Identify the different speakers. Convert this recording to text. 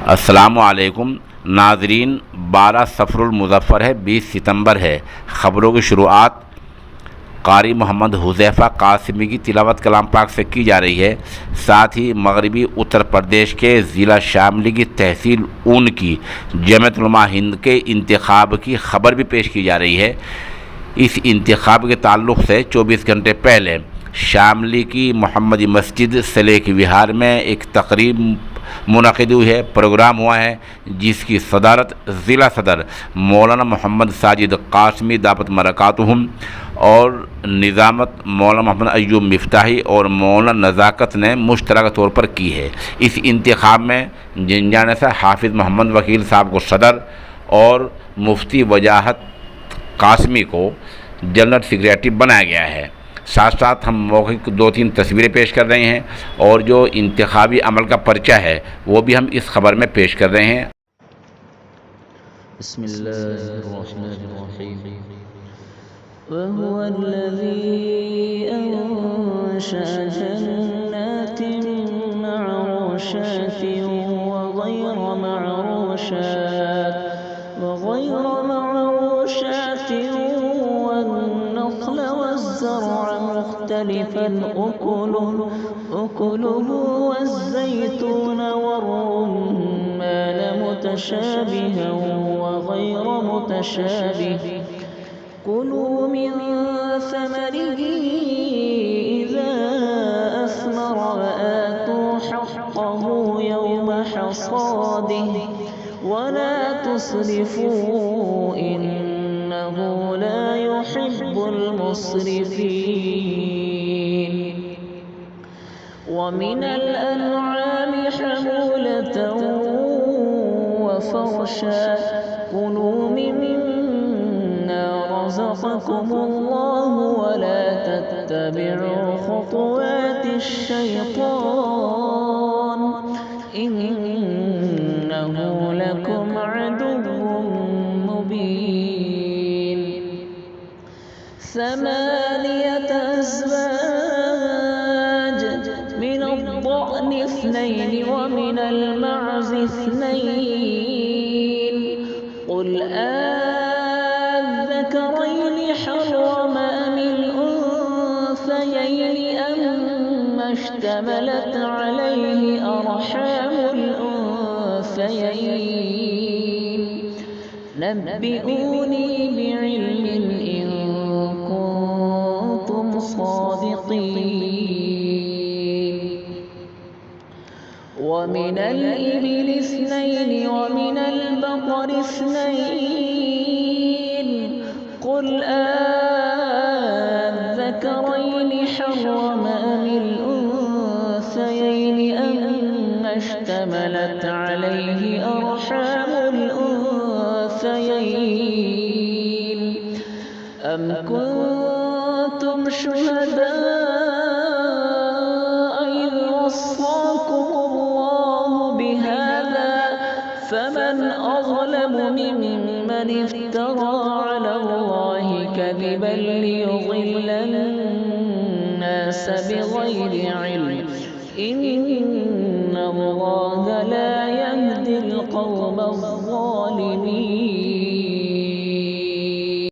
Speaker 1: अस्सलामु अलैकुम नाज़रीन। 12 सफ़रुल मुज़फ़्फ़र है, 20 सितंबर है। ख़बरों की शुरुआत क़ारी मोहम्मद हुज़ैफा क़ासमी की तिलावत कलाम पाक से की जा रही है। साथ ही मगरबी उत्तर प्रदेश के ज़िला शामली की तहसील ऊन की जमयत उलमा हिंद के इंतखाब की ख़बर भी पेश की जा रही है। इस इंतखाब के ताल्लुक़ से 24 घंटे पहले शामली की मोहम्मदी मस्जिद सलेख विहार में एक तकरीब मुनक़िद हुई है, प्रोग्राम हुआ है, जिसकी सदारत ज़िला सदर मौलाना मोहम्मद साजिद क़ासमी दावत मरकातुहुम और निज़ामत मौलाना मोहम्मद अय्यूब मिफ्ताही और मौलाना नज़ाकत ने मुश्तरका तौर पर की है। इस इंतखाब में जिनजाने से हाफिज़ मोहम्मद वकील साहब को सदर और मुफ्ती वजाहत क़ासमी को जनरल सेक्रेटरी बनाया गया है। साथ साथ हम मौके की 2-3 तस्वीरें पेश कर रहे हैं और जो इंतखाबी अमल का पर्चा है वो भी हम इस खबर में पेश कर रहे हैं।
Speaker 2: बिस्मिल्लाहिर्रहमानिर्रहीम। वहुवल्लज़ी अंशअ जन्नातिन मअरूशातिन वग़ैर मअरूशातिन वन्नख़्ल वज़्ज़रअ मुख़्तलिफ़न उकुलुहु वज़्ज़ैतून वर्रुम्मान मुतशाबिहन वग़ैर मुतशाबिह कुलू मिन समरिही इज़ा अस्मर वआतू हक़्क़हु यौम हसादिहि वला तुस्रिफू इन्नहु ला युहिब्बुल मुस्रिफीन। वमिनल अन्आमि हमूलतन वफ़रशा कुलू मिम्मा रज़क़कुमुल्लाहु वला तत्तबि'ू खुतुवातिश शैतान इन्नहु लकुम अदुव्वुम मुबीन। ثمانية أزواج من الضأن اثنين ومن المعز اثنين قل أذكرين حرم أم الأنثيين أما اشتملت عليه أرحام الأنثيين نبئوني بعلم إن كنتم صادقين. ومن الإبل اثنين ومن البقر اثنين قل أذكرين حرم أم الأنثيين أما اشتملت عليه أرحام الأنثيين أم كنتم شهداء إذ وصاكم الله بهذا فمن أظلم ممن افترى على الله كذبا ليضل الناس بغير علم إن الله لا يهدي القوم الظالمين.